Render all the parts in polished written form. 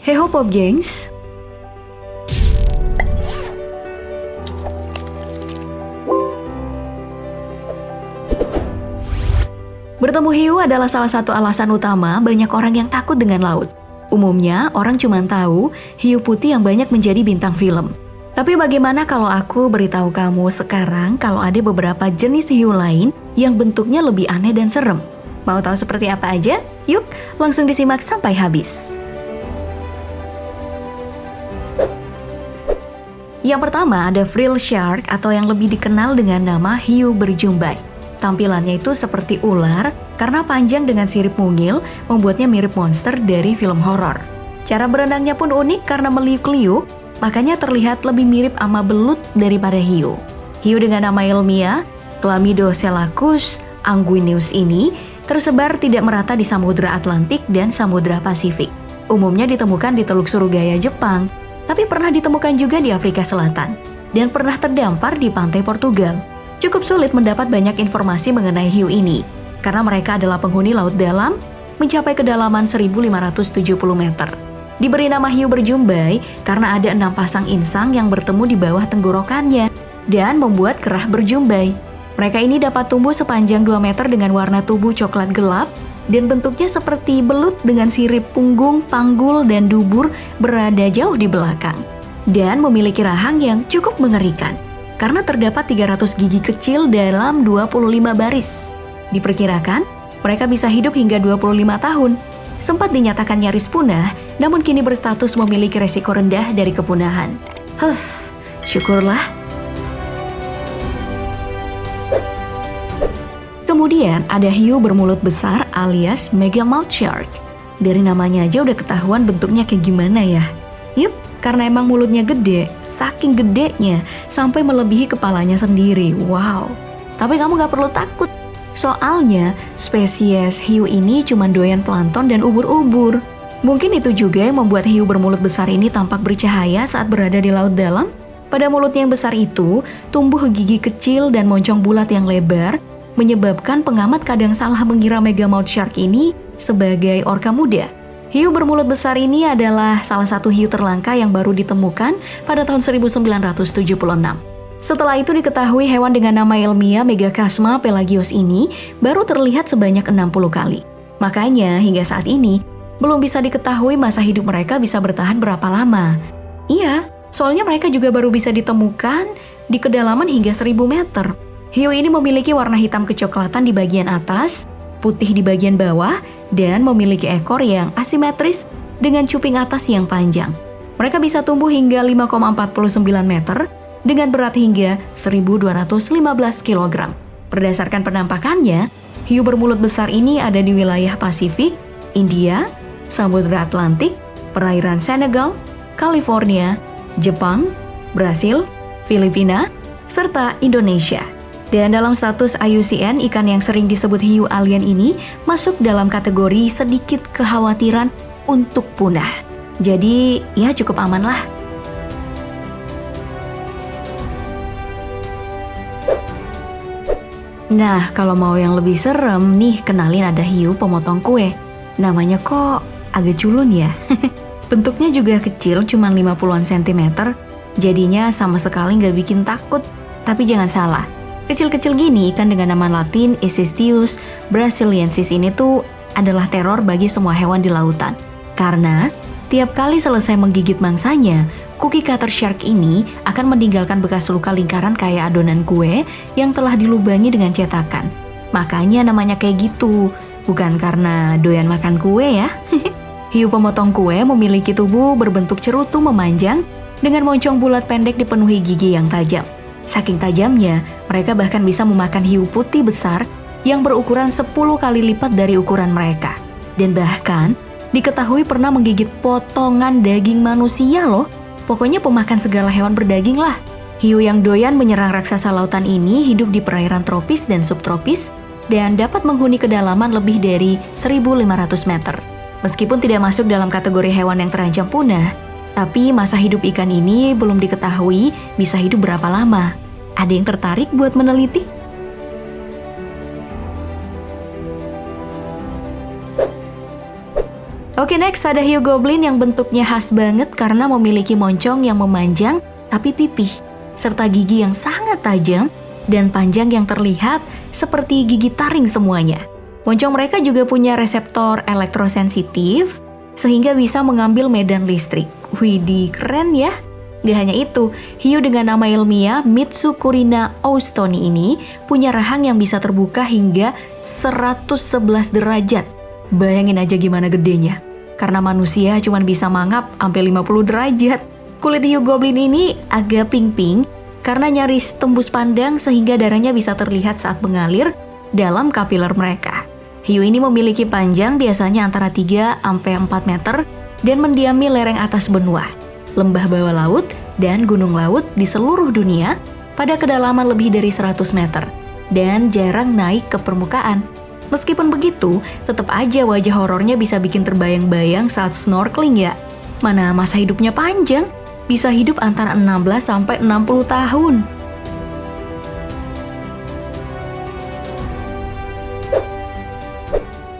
Heho Pop Gengs, bertemu hiu adalah salah satu alasan utama banyak orang yang takut dengan laut. Umumnya, orang cuma tahu hiu putih yang banyak menjadi bintang film. Tapi bagaimana kalau aku beritahu kamu sekarang kalau ada beberapa jenis hiu lain yang bentuknya lebih aneh dan serem? Mau tahu seperti apa aja? Yuk, langsung disimak sampai habis. Yang pertama ada frill shark atau yang lebih dikenal dengan nama hiu berjumbai. Tampilannya itu seperti ular karena panjang dengan sirip mungil membuatnya mirip monster dari film horor. Cara berenangnya pun unik karena meliuk-liuk, makanya terlihat lebih mirip ama belut daripada hiu. Hiu dengan nama ilmiah Chlamydoselacus anguineus ini tersebar tidak merata di Samudra Atlantik dan Samudra Pasifik. Umumnya ditemukan di Teluk Surugaya, Jepang, tapi pernah ditemukan juga di Afrika Selatan dan pernah terdampar di pantai Portugal. Cukup sulit mendapat banyak informasi mengenai hiu ini karena mereka adalah penghuni laut dalam mencapai kedalaman 1.570 meter. Diberi nama hiu berjumbai karena ada 6 pasang insang yang bertemu di bawah tenggorokannya dan membuat kerah berjumbai. Mereka ini dapat tumbuh sepanjang 2 meter dengan warna tubuh coklat gelap dan bentuknya seperti belut dengan sirip punggung, panggul, dan dubur berada jauh di belakang. Dan memiliki rahang yang cukup mengerikan karena terdapat 300 gigi kecil dalam 25 baris. Diperkirakan, mereka bisa hidup hingga 25 tahun. Sempat dinyatakan nyaris punah, namun kini berstatus memiliki resiko rendah dari kepunahan. Syukurlah. Kemudian ada hiu bermulut besar alias megamouth shark. Dari namanya aja udah ketahuan bentuknya kayak gimana ya. Yup, karena emang mulutnya gede, saking gedenya sampai melebihi kepalanya sendiri. Wow. Tapi kamu gak perlu takut. Soalnya spesies hiu ini cuma doyan plankton dan ubur-ubur. Mungkin itu juga yang membuat hiu bermulut besar ini tampak bercahaya saat berada di laut dalam. Pada mulutnya yang besar itu, tumbuh gigi kecil dan moncong bulat yang lebar, menyebabkan pengamat kadang salah mengira megamouth shark ini sebagai orca muda. Hiu bermulut besar ini adalah salah satu hiu terlangka yang baru ditemukan pada tahun 1976. Setelah itu diketahui hewan dengan nama ilmiah Megaphasma pelagios ini baru terlihat sebanyak 60 kali. Makanya hingga saat ini belum bisa diketahui masa hidup mereka bisa bertahan berapa lama. Iya, soalnya mereka juga baru bisa ditemukan di kedalaman hingga 1000 meter. Hiu ini memiliki warna hitam kecoklatan di bagian atas, putih di bagian bawah, dan memiliki ekor yang asimetris dengan cuping atas yang panjang. Mereka bisa tumbuh hingga 5,49 meter dengan berat hingga 1.215 kg. Berdasarkan penampakannya, hiu bermulut besar ini ada di wilayah Pasifik, India, Samudra Atlantik, perairan Senegal, California, Jepang, Brasil, Filipina, serta Indonesia. Dan dalam status IUCN, ikan yang sering disebut hiu alien ini masuk dalam kategori sedikit kekhawatiran untuk punah. Jadi, ya cukup aman lah. Nah, kalau mau yang lebih serem nih, kenalin ada hiu pemotong kue. Namanya kok agak culun ya? Bentuknya juga kecil, cuma 50-an cm. Jadinya sama sekali nggak bikin takut. Tapi jangan salah. Kecil-kecil gini ikan dengan nama latin Icistius brasiliensis ini tuh adalah teror bagi semua hewan di lautan. Karena tiap kali selesai menggigit mangsanya, cookie cutter shark ini akan meninggalkan bekas luka lingkaran kayak adonan kue yang telah dilubangi dengan cetakan. Makanya namanya kayak gitu, bukan karena doyan makan kue ya. Hiu pemotong kue memiliki tubuh berbentuk cerutu memanjang dengan moncong bulat pendek dipenuhi gigi yang tajam. Saking tajamnya, mereka bahkan bisa memakan hiu putih besar yang berukuran 10 kali lipat dari ukuran mereka. Dan bahkan, diketahui pernah menggigit potongan daging manusia loh. Pokoknya pemakan segala hewan berdaging lah. Hiu yang doyan menyerang raksasa lautan ini hidup di perairan tropis dan subtropis dan dapat menghuni kedalaman lebih dari 1.500 meter. Meskipun tidak masuk dalam kategori hewan yang terancam punah, tapi masa hidup ikan ini belum diketahui bisa hidup berapa lama. Ada yang tertarik buat meneliti? Oke, next ada hiu goblin yang bentuknya khas banget karena memiliki moncong yang memanjang tapi pipih, serta gigi yang sangat tajam dan panjang yang terlihat seperti gigi taring semuanya. Moncong mereka juga punya reseptor elektrosensitif sehingga bisa mengambil medan listrik. Widih, keren ya! Gak hanya itu, hiu dengan nama ilmiah Mitsukurina austoni ini punya rahang yang bisa terbuka hingga 111 derajat. Bayangin aja gimana gedenya. Karena manusia cuma bisa mangap sampai 50 derajat. Kulit hiu goblin ini agak pink-pink karena nyaris tembus pandang sehingga darahnya bisa terlihat saat mengalir dalam kapiler mereka. Hiu ini memiliki panjang biasanya antara 3-4 meter dan mendiami lereng atas benua, lembah bawah laut, dan gunung laut di seluruh dunia pada kedalaman lebih dari 100 meter dan jarang naik ke permukaan. Meskipun begitu, tetap aja wajah horornya bisa bikin terbayang-bayang saat snorkeling ya. Mana masa hidupnya panjang, bisa hidup antara 16 sampai 60 tahun.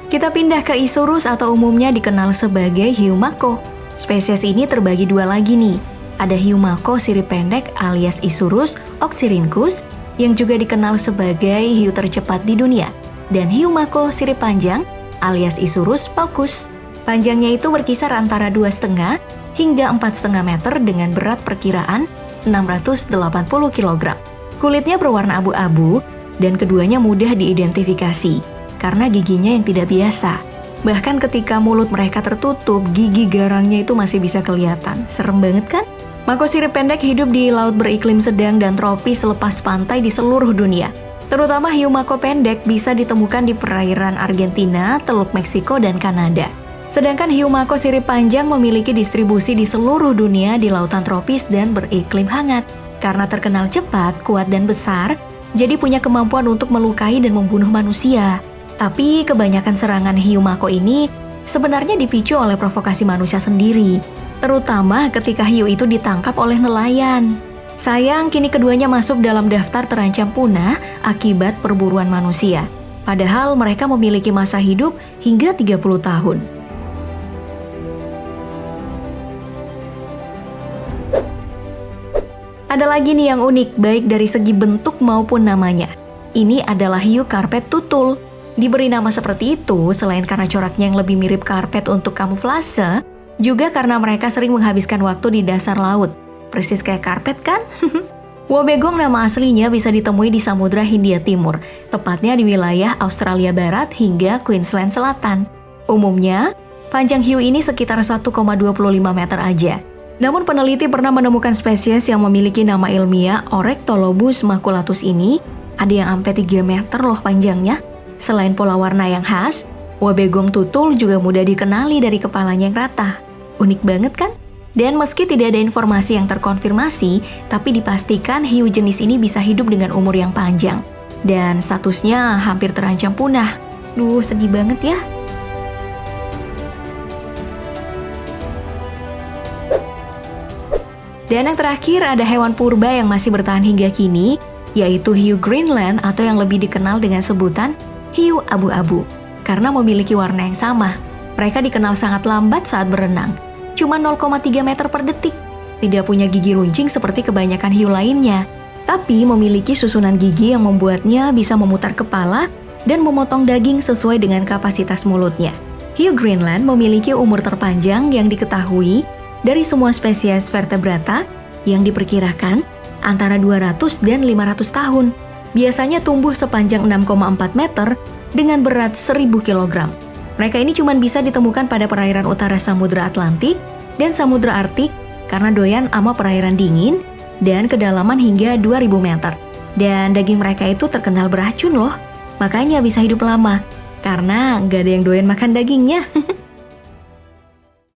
Kita pindah ke Isurus atau umumnya dikenal sebagai hiu mako. Spesies ini terbagi dua lagi nih. Ada hiu mako sirip pendek alias Isurus oxyrhynchus yang juga dikenal sebagai hiu tercepat di dunia. Dan hiu mako sirip panjang alias Isurus paucus. Panjangnya itu berkisar antara 2,5 hingga 4,5 meter dengan berat perkiraan 680 kg. Kulitnya berwarna abu-abu dan keduanya mudah diidentifikasi karena giginya yang tidak biasa. Bahkan ketika mulut mereka tertutup, gigi garangnya itu masih bisa kelihatan. Serem banget kan? Mako sirip pendek hidup di laut beriklim sedang dan tropis lepas pantai di seluruh dunia. Terutama hiu mako pendek bisa ditemukan di perairan Argentina, Teluk Meksiko, dan Kanada. Sedangkan hiu mako sirip panjang memiliki distribusi di seluruh dunia di lautan tropis dan beriklim hangat. Karena terkenal cepat, kuat, dan besar, jadi punya kemampuan untuk melukai dan membunuh manusia. Tapi kebanyakan serangan hiu mako ini sebenarnya dipicu oleh provokasi manusia sendiri, terutama ketika hiu itu ditangkap oleh nelayan. Sayang, kini keduanya masuk dalam daftar terancam punah akibat perburuan manusia. Padahal mereka memiliki masa hidup hingga 30 tahun. Ada lagi nih yang unik, baik dari segi bentuk maupun namanya. Ini adalah hiu karpet tutul. Diberi nama seperti itu selain karena coraknya yang lebih mirip karpet untuk kamuflase, juga karena mereka sering menghabiskan waktu di dasar laut. Persis kayak karpet kan? Wobegong nama aslinya bisa ditemui di Samudra Hindia Timur, tepatnya di wilayah Australia Barat hingga Queensland Selatan. Umumnya, panjang hiu ini sekitar 1,25 meter aja. Namun peneliti pernah menemukan spesies yang memiliki nama ilmiah Orectolobus maculatus ini, ada yang sampai 3 meter loh panjangnya. Selain pola warna yang khas, wobegong tutul juga mudah dikenali dari kepalanya yang rata. Unik banget kan? Dan meski tidak ada informasi yang terkonfirmasi, tapi dipastikan hiu jenis ini bisa hidup dengan umur yang panjang. Dan statusnya hampir terancam punah. Duh, sedih banget ya. Dan yang terakhir ada hewan purba yang masih bertahan hingga kini, yaitu hiu Greenland atau yang lebih dikenal dengan sebutan hiu abu-abu. Karena memiliki warna yang sama, mereka dikenal sangat lambat saat berenang. Cuma 0,3 meter per detik. Tidak punya gigi runcing seperti kebanyakan hiu lainnya, tapi memiliki susunan gigi yang membuatnya bisa memutar kepala dan memotong daging sesuai dengan kapasitas mulutnya. Hiu Greenland memiliki umur terpanjang yang diketahui dari semua spesies vertebrata yang diperkirakan antara 200 dan 500 tahun. Biasanya tumbuh sepanjang 6,4 meter dengan berat 1000 kg. Mereka ini cuma bisa ditemukan pada perairan utara Samudra Atlantik dan Samudra Arktik karena doyan sama perairan dingin dan kedalaman hingga 2000 meter. Dan daging mereka itu terkenal beracun loh, makanya bisa hidup lama karena nggak ada yang doyan makan dagingnya.